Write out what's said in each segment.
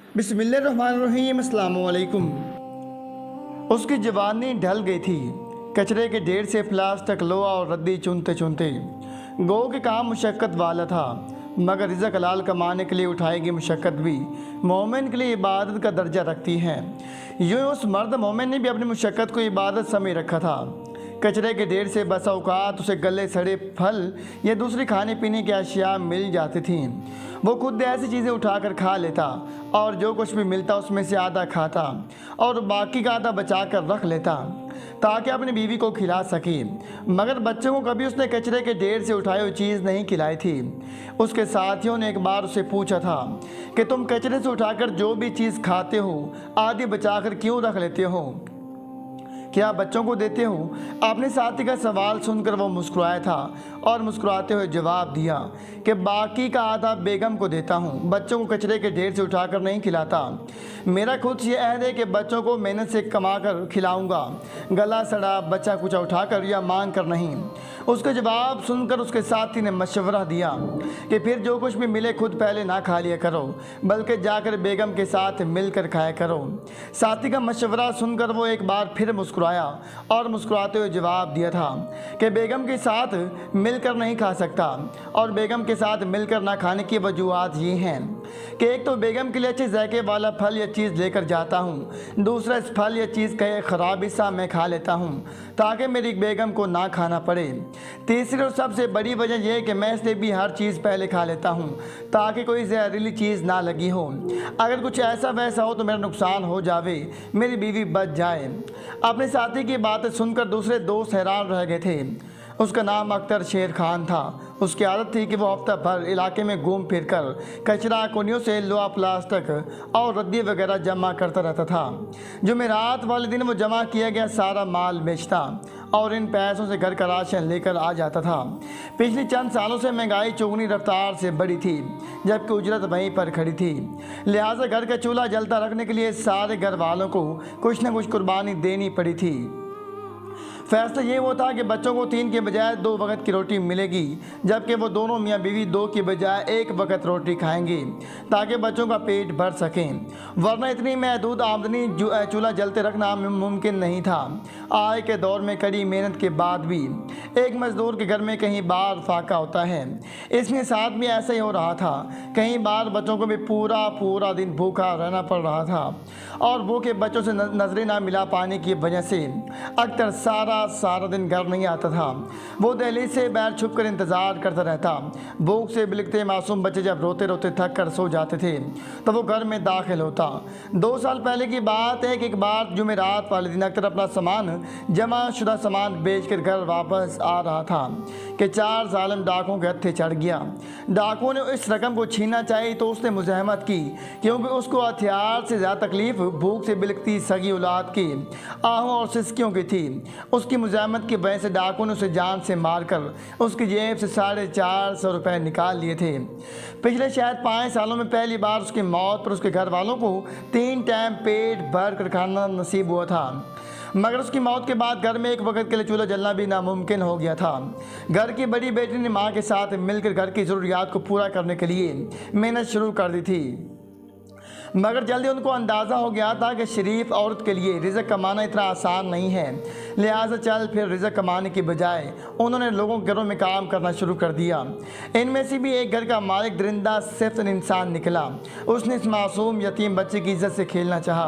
बिस्मिल्लाहिर्रहमानिर्रहीम, अस्सलामु अलैकुम। उसकी जवानी ढल गई थी। कचरे के ढेर से प्लास्टिक, लोहा और रद्दी चुनते चुनते गो के काम मुशक्क़त वाला था, मगर रिज़्क़ हलाल कमाने के लिए उठाएगी मुशक्क़त भी मोमिन के लिए इबादत का दर्जा रखती है। यूँ उस मर्द मोमिन ने भी अपनी मुशक्क़त को इबादत समझ रखा था। कचरे के ढेर से बसा औकात उसे गले सड़े फल या दूसरी खाने पीने की अशिया मिल जाती थीं। वो खुद ऐसी चीज़ें उठाकर खा लेता और जो कुछ भी मिलता उसमें से आधा खाता और बाकी का आधा बचा कर रख लेता ताकि अपनी बीवी को खिला सके। मगर बच्चों को कभी उसने कचरे के ढेर से उठाई हुई चीज़ नहीं खिलाई थी। उसके साथियों ने एक बार उससे पूछा था कि तुम कचरे से उठाकर जो भी चीज़ खाते हो आधी बचाकर क्यों रख लेते हो, क्या बच्चों को देते हो? अपने साथी का सवाल सुनकर वो मुस्कुराया था और मुस्कुराते हुए जवाब दिया कि बाकी का आधा बेगम को देता हूँ, बच्चों को कचरे के ढेर से उठाकर नहीं खिलाता। मेरा खुद ये अहद है कि बच्चों को मेहनत से कमा कर खिलाऊँगा, गला सड़ा बच्चा कुचा उठाकर या मांग कर नहीं। उसका जवाब सुनकर उसके साथी ने मशवरा दिया कि फिर जो कुछ भी मिले खुद पहले ना खा लिया करो, बल्कि जाकर बेगम के साथ मिलकर खाया करो। साथी का मशवरा सुनकर वो एक बार फिर मुस्कुराया और मुस्कुराते हुए जवाब दिया था कि बेगम के साथ मिलकर नहीं खा सकता, और बेगम के साथ मिलकर ना खाने की वजूहात ये हैं कि एक तो बेगम के लिए अच्छे जायके वाला फल या चीज़ लेकर जाता हूँ, दूसरा इस फल या चीज़ का एक ख़राब हिस्सा मैं खा लेता हूँ ताकि मेरी बेगम को ना खाना पड़े। तीसरी और सबसे बड़ी वजह यह है कि मैं इसलिए भी हर चीज़ पहले खा लेता हूँ ताकि कोई जहरीली चीज़ ना लगी हो, अगर कुछ ऐसा वैसा हो तो मेरा नुकसान हो जावे, मेरी बीवी बच जाए। अपने साथी की बातें सुनकर दूसरे दोस्त हैरान रह गए थे। उसका नाम अख्तर शेर खान था। उसकी आदत थी कि वो हफ्ता भर इलाके में घूम फिर कर कचरा कोनियों से लोहा, प्लास्टिक और रद्दी वगैरह जमा करता रहता था। जुमेरात वाले दिन वो जमा किया गया सारा माल बेचता और इन पैसों से घर का राशन लेकर आ जाता था। पिछले चंद सालों से महंगाई चौगुनी रफ्तार से बढ़ी थी, जबकि उजरत वहीं पर खड़ी थी। लिहाजा घर का चूल्हा जलता रखने के लिए सारे घर वालों को कुछ न कुछ कुर्बानी देनी पड़ी थी। फैसला ये वो था कि बच्चों को 3 के बजाय 2 वक्त की रोटी मिलेगी, जबकि वो दोनों मियाँ बीवी 2 के बजाय 1 वक्त रोटी खाएंगे ताकि बच्चों का पेट भर सकें, वरना इतनी महदूद आमदनी चूल्हा जलते रखना मुमकिन नहीं था। आय के दौर में कड़ी मेहनत के बाद भी एक मज़दूर के घर में कहीं बार फाका होता है। इसके साथ भी ऐसा ही हो रहा था। कई बार बच्चों को भी पूरा दिन भूखा रहना पड़ रहा था और भूखे बच्चों से नजरें ना मिला पाने की वजह से अक्सर सारा दिन घर नहीं आता था। वो दहलीज से बाहर छुप कर इंतज़ार करता रहता। भूख से बिलखते मासूम बच्चे जब रोते रोते थक कर सो जाते थे तो वो घर में दाखिल होता। 2 साल पहले की बात है कि एक बार जुमेरात वाले दिन अख्तर अपना सामान, जमा शुदा सामान बेचकर घर वापस आ रहा था कि 4 जालिम डाकुओं के हत्थे चढ़ गया। डाकुओं ने इस रकम को छीनना चाहिए तो उसने मुज़ाहमत की, क्योंकि उसको हथियार से ज़्यादा तकलीफ भूख से बिलखती सगी औलाद की आहों और सिसकियों की थी। उसकी मुज़ाहमत की वजह से डाकुओं ने उसे जान से मारकर उसकी जेब से 450 रुपये निकाल लिए थे। पिछले शायद 5 सालों में पहली बार उसकी मौत पर उसके घर वालों को 3 टाइम पेट भर कर खाना नसीब हुआ था, मगर उसकी मौत के बाद घर में एक वक्त के लिए चूल्हा जलना भी नामुमकिन हो गया था। घर की बड़ी बेटी ने माँ के साथ मिलकर घर की ज़रूरियात को पूरा करने के लिए मेहनत शुरू कर दी थी, मगर जल्दी उनको अंदाज़ा हो गया था कि शरीफ औरत के लिए रिज़्क़ कमाना इतना आसान नहीं है। लिहाजा चल फिर रिज़्क़ कमाने की बजाय उन्होंने लोगों के घरों में काम करना शुरू कर दिया। इनमें से भी एक घर का मालिक दरिंदा सिर्फ इंसान निकला। उसने इस मासूम यतीम बच्चे की इज्जत से खेलना चाहा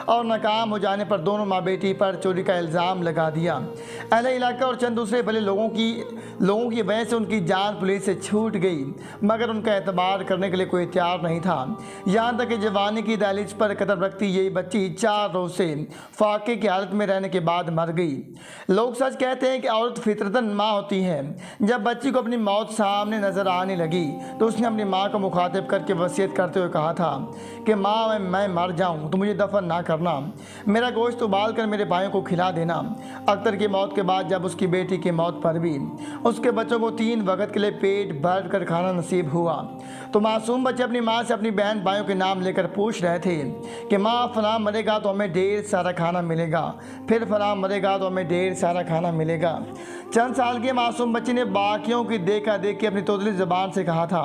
और नाकाम हो जाने पर दोनों माँ बेटी पर चोरी का इल्ज़ाम लगा दिया। अहले इलाका और चंद दूसरे भले लोगों की वजह से उनकी जान पुलिस से छूट गई, मगर उनका एतबार करने के लिए कोई तैयार नहीं था। यहाँ तक कि जवानी की दहलीज पर कदम रखती यही बच्ची 4 रोज़ से फाके की हालत में रहने के बाद मर गई। लोग सच कहते हैं कि औरत फितरतन माँ होती है। जब बच्ची को अपनी मौत सामने नजर आने लगी तो उसने अपनी माँ को मुखातिब करके वसीयत करते हुए कहा था कि माँ, मैं मर जाऊँ तो मुझे दफन ना करना, मेरा गोश्त उबाल कर मेरे भाइयों को खिला देना। अख्तर की मौत के बाद जब उसकी बेटी की मौत पर भी उसके बच्चों को 3 वक्त के लिए पेट भर कर खाना नसीब हुआ तो मासूम बच्चे अपनी माँ से अपनी बहन भाइयों के नाम लेकर पूछ रहे थे कि माँ, फलां मरेगा तो हमें ढेर सारा खाना मिलेगा, फिर फलां मरेगा तो हमें ढेर सारा खाना मिलेगा। चंद साल के मासूम बच्चे ने बाकियों की देखा देखी अपनी तोतली ज़बान से कहा था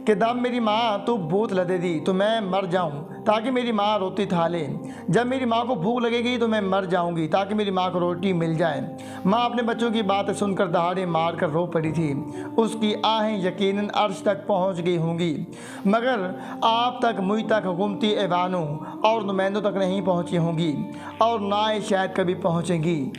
कि दम मेरी माँ तू भूत लदे दी तो मैं मर जाऊँ ताकि मेरी माँ रोटी खा ले। जब मेरी माँ को भूख लगेगी तो मैं मर जाऊँगी ताकि मेरी माँ को रोटी मिल जाए। माँ अपने बच्चों की बातें सुनकर दहाड़े मार कर रो पड़ी थी। उसकी आहें यकीनन अर्श तक पहुँच गई होंगी, मगर आप तक, मुझ तक, हुकूमती ऐवानों और नुमाइंदों तक नहीं पहुँची होंगी और ना ही शायद कभी पहुँचेंगी।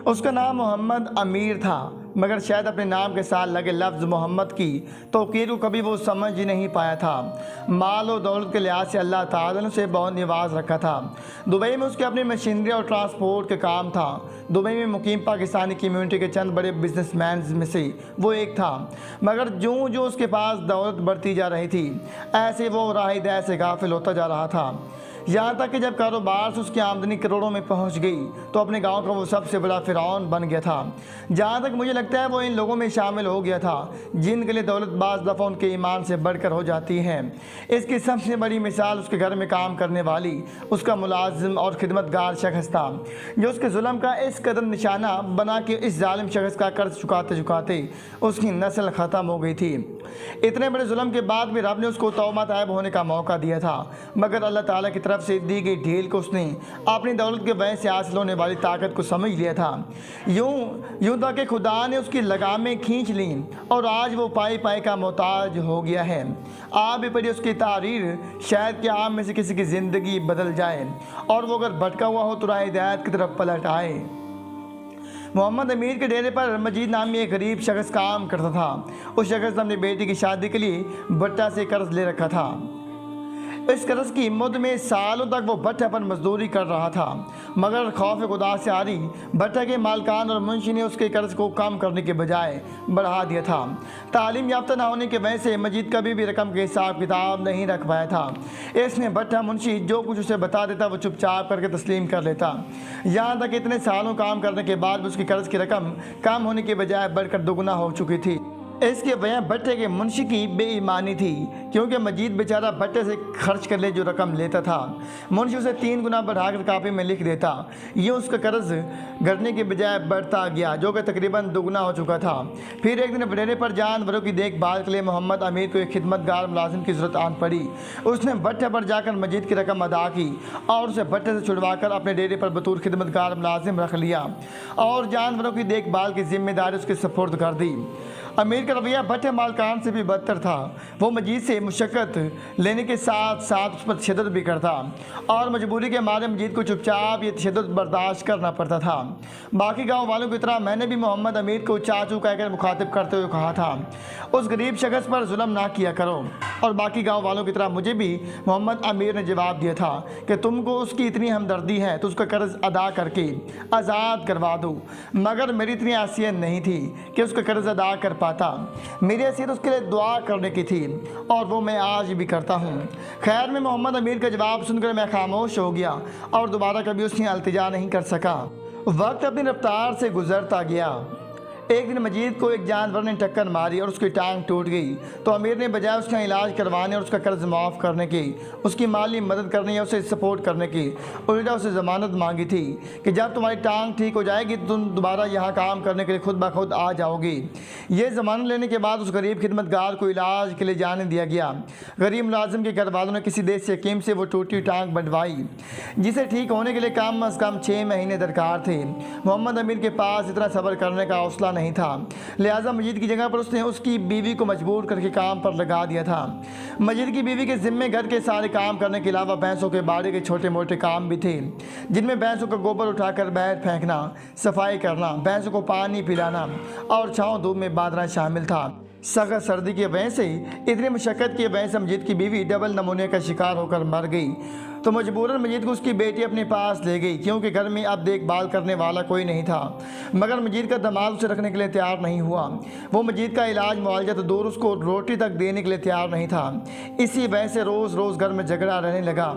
उसका नाम मोहम्मद अमीर था, मगर शायद अपने नाम के साथ लगे लफ्ज़ मोहम्मद की तौकीर को कभी वो समझ ही नहीं पाया था। माल और दौलत के लिहाज से अल्लाह ताला ने उसे बहुत निवाज रखा था। दुबई में उसके अपनी मशीनरी और ट्रांसपोर्ट का काम था। दुबई में मुकीम पाकिस्तानी कम्यूनिटी के चंद बड़े बिजनेसमैन में से वो एक था, मगर जो जो उसके पास दौलत बढ़ती जा रही थी, ऐसे वो राहिदे से गाफिल होता जा रहा था। यहाँ तक कि जब कारोबार से उसकी आमदनी करोड़ों में पहुँच गई तो अपने गांव का वो सबसे बड़ा फिरौन बन गया था। जहाँ तक मुझे लगता है वो इन लोगों में शामिल हो गया था जिनके लिए दौलत बाज दफ़ा उनके ईमान से बढ़कर हो जाती है। इसकी सबसे बड़ी मिसाल उसके घर में काम करने वाली उसका मुलाजिम और खिदमतगार शख्स था, जो उसके जुल्म का इस कदर निशाना बना कि इस जालिम शख्स का कर्ज चुकाते चुकाते उसकी नस्ल ख़त्म हो गई थी। इतने बड़े जुल्म के बाद भी रब ने उसको तौबा तायब होने का मौका दिया था, मगर अल्लाह ताला की तरफ से दी गई ढील को उसने अपनी दौलत के वजह से हासिल होने वाली ताकत को समझ लिया था। यूं था कि खुदा ने उसकी लगामें खींच ली और आज वो पाई पाई का मोहताज हो गया है। आप भी पढ़िए उसकी तारीर, शायद कि आप में से किसी की ज़िंदगी बदल जाए और वो अगर भटका हुआ हो तो राह हिदायत की तरफ पलट आए। मोहम्मद अमीर के डेरे पर मजीद नामी एक गरीब शख्स काम करता था। उस शख्स ने अपनी बेटी की शादी के लिए भट्टा से कर्ज ले रखा था। इस कर्ज की मुद्द में सालों तक वो भट्टा पर मजदूरी कर रहा था, मगर खौफ खुदा से आरी भट्टा के मालकान और मुंशी ने उसके कर्ज को कम करने के बजाय बढ़ा दिया था। तालीम याफ्ता न होने की वजह से मजीद कभी भी रकम के हिसाब किताब नहीं रख पाया था। इसने भट्टा मुंशी जो कुछ उसे बता देता वो चुपचाप करके तस्लीम कर लेता। यहाँ तक इतने सालों काम करने के बाद भी उसकी कर्ज की रकम कम होने के बजाय बढ़कर दोगुना हो चुकी थी। इसके वजह भट्टे के मुंशी की बेईमानी थी, क्योंकि मजीद बेचारा भट्टे से खर्च कर ले जो रकम लेता था मुंशी उसे 3 गुना बढ़ाकर कापी में लिख देता। ये उसका कर्ज घटने के बजाय बढ़ता गया, जो कि तकरीबन दोगुना हो चुका था। फिर एक दिन डेरे पर जानवरों की देखभाल के लिए मोहम्मद अमीर को एक खिदमतगार मुलाजिम की जरूरत आन पड़ी। उसने भट्टे पर जाकर मजीद की रकम अदा की और उसे भट्टे से छुड़वाकर अपने डेरे पर बतौर खिदमतगार मुलाजिम रख लिया और जानवरों की देखभाल की जिम्मेदारी उसके सपुर्द कर दी। अमीर का रवैया भट्टे मालकान से भी बदतर था। वो मजीद से मुशक्क़त लेने के साथ साथ उस पर तशद्दुद भी करता और मजबूरी के मारे मजीद को चुपचाप ये तशद्दुद बर्दाश्त करना पड़ता था। बाकी गांव वालों की तरह मैंने भी मोहम्मद अमीर को चाचू कहकर मुखातिब करते हुए कहा था, उस गरीब शख्स पर जुल्म ना किया करो। और बाकी गाँव वालों की तरह मुझे भी मोहम्मद अमीर ने जवाब दिया था कि तुमको उसकी इतनी हमदर्दी है तो उसका कर्ज अदा करके आज़ाद करवा दो, मगर मेरी इतनी हैसियत नहीं थी कि उसका कर्ज अदा कर पाता। मेरी हैसियत उसके लिए दुआ करने की थी और वो मैं आज भी करता हूँ। खैर में मोहम्मद अमीर का जवाब सुनकर मैं खामोश हो गया और दोबारा कभी उसने अल्तिजा नहीं कर सका। वक्त अपनी रफ्तार से गुजरता गया। एक दिन मजीद को एक जानवर ने टक्कर मारी और उसकी टांग टूट गई, तो अमीर ने बजाय उसका इलाज करवाने और उसका कर्ज माफ़ करने की, उसकी माली मदद करने या उसे सपोर्ट करने की, उल्टा उसे ज़मानत मांगी थी कि जब तुम्हारी टांग ठीक हो जाएगी तो तुम दोबारा यहाँ काम करने के लिए खुद ब खुद आ जाओगी। ये ज़मानत लेने के बाद उस गरीब खिदमतगार को इलाज के लिए जाने दिया गया। गरीब मुलाजिम के घर वालों ने किसी देश से हकीम से वो टूटी टांग बनवाई, जिसे ठीक होने के लिए कम अज़ कम 6 महीने दरकार थे। मोहम्मद अमीर के पास इतना सब्र करने का हौसला नहीं था, लिहाजा मजीद की जगह पर उसने उसकी बीवी को मजबूर करके काम पर लगा दिया था। मजीद की बीवी के जिम्मे घर के सारे काम करने के अलावा भैंसों के बाड़े के छोटे मोटे काम भी थे, जिनमें भैंसों का गोबर उठाकर बाहर फेंकना, सफाई करना, भैंसों को पानी पिलाना और छाँव धूप में बांधना शामिल था। सख्त सर्दी की वजह से, इतनी मुशक्क़त की वजह से मजीद की बीवी डबल नमूने का शिकार होकर मर गई, तो मजबूरन मजीद को उसकी बेटी अपने पास ले गई, क्योंकि घर में अब देखभाल करने वाला कोई नहीं था। मगर मजीद का दामाद उसे रखने के लिए तैयार नहीं हुआ। वो मजीद का इलाज मुआवजा तो दूर, उसको रोटी तक देने के लिए तैयार नहीं था। इसी वजह से रोज़ रोज़ घर में झगड़ा रहने लगा।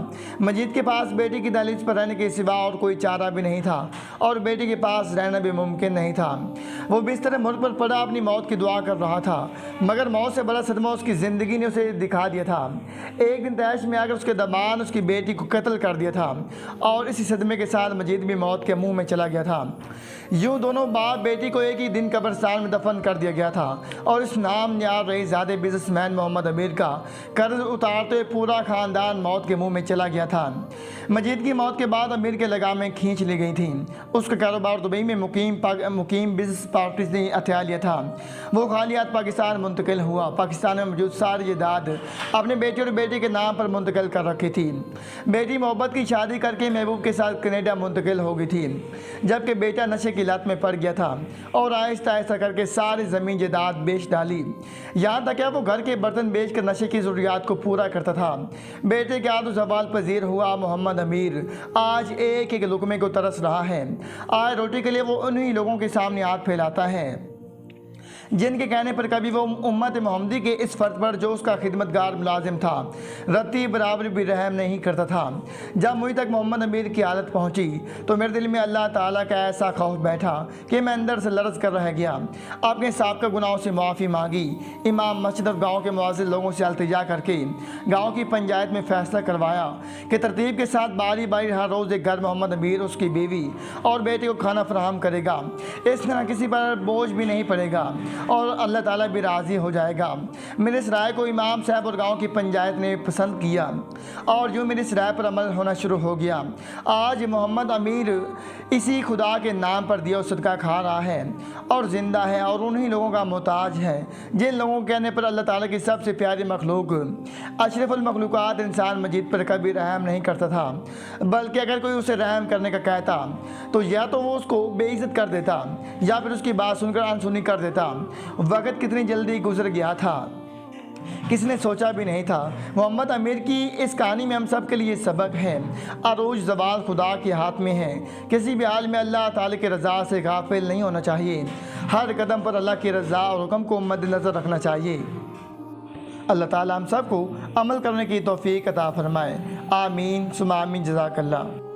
मजीद के पास बेटी की दहलीज पर रहने के सिवा और कोई चारा भी नहीं था और बेटी के पास रहना भी मुमकिन नहीं था। वो बिस्तर मुल्क पर पड़ा अपनी मौत की दुआ कर रहा था, मगर मौत से बड़ा सदमा उसकी ज़िंदगी ने उसे दिखा दिया था। एक दिन तैश में आकर उसके दामाद उसकी बेटी को कत्ल कर दिया था और इसी सदमे के साथ मजीद भी मौत के मुंह में चला गया था। यूं दोनों बाप बेटी को एक ही दिन कब्रिस्तान में दफन कर दिया गया था और इस नाम यार रईसज़ादे बिजनेसमैन मोहम्मद अमीर का कर्ज उतारते पूरा ख़ानदान मौत के मुंह में चला गया था। मजीद की मौत के बाद अमीर के लगामें खींच ली गई थी। उसका कारोबार दुबई में मुकीम बिजनेस पार्टीज ने हथिया लिया था। वो खालियात पाकिस्तान मुंतकिल हुआ। पाकिस्तान में मौजूद सारी जायदाद अपने बेटे और बेटी के नाम पर मुंतकिल कर रखी थी। बेटी मोहब्बत की शादी करके महबूब के साथ कनाडा मुंतकिल हो गई थी, जबकि बेटा नशे की लत में पड़ गया था और आहिस्ता आहिस्ता करके सारी ज़मीन जायदाद बेच डाली। यहाँ तक कि वो घर के बर्तन बेच कर नशे की ज़रूरियात को पूरा करता था। बेटे के आदो जवाल पजीर हुआ मोहम्मद अमीर आज एक एक लुकमे को तरस रहा है। आज रोटी के लिए वो उन्हीं लोगों के सामने हाथ फैलाता है जिनके कहने पर कभी वो उम्मत मोहम्मदी के इस फ़र्द पर जो उसका खिदमतगार मुलाजिम था रत्ती बराबर भी रहम नहीं करता था। जब मुझ तक मोहम्मद अमीर की हालत पहुंची तो मेरे दिल में अल्लाह ताला का ऐसा खौफ बैठा कि मैं अंदर से लरज़ कर रह गया। अपने साबिक़ा गुनाहों से माफ़ी मांगी। इमाम मस्जिद और गाँव के मुआज़िन लोगों से अल्तिजा करके गाँव की पंचायत में फ़ैसला करवाया कि तरतीब के साथ बारी बारी हर रोज़ एक घर मोहम्मद अमीर, उसकी बीवी और बेटे को खाना फराहम करेगा। इस तरह किसी पर बोझ भी नहीं पड़ेगा और अल्लाह ताला भी राज़ी हो जाएगा। मेरे इस राय को इमाम साहब और गांव की पंचायत ने पसंद किया और यूँ मेरी इस राय पर अमल होना शुरू हो गया। आज मोहम्मद अमीर इसी खुदा के नाम पर दिया सदका खा रहा है और ज़िंदा है और उन्हीं लोगों का मोहताज है जिन लोगों के कहने पर अल्लाह ताला की सबसे प्यारी मखलूक अशरफुल मखलूक़ात इंसान मजीद पर कभी रहम नहीं करता था, बल्कि अगर कोई उसे रहम करने का कहता तो या तो वो उसको बेइज्जत कर देता या फिर उसकी बात सुनकर अनसुनी कर देता। वक़्त कितनी जल्दी गुजर गया था, किसने सोचा भी नहीं था। मोहम्मद अमीर की इस कहानी में हम सब के लिए सबक है। अरूज ज़वाल खुदा के हाथ में है। किसी भी हाल में अल्लाह ताला की रज़ा से गाफिल नहीं होना चाहिए। हर कदम पर अल्लाह की रज़ा और हुक्म को मद्देनज़र रखना चाहिए। अल्लाह ताला हम सबको अमल करने की तौफीक अता फरमाए। आमीन सुमा आमीन। जज़ाकल्लाह।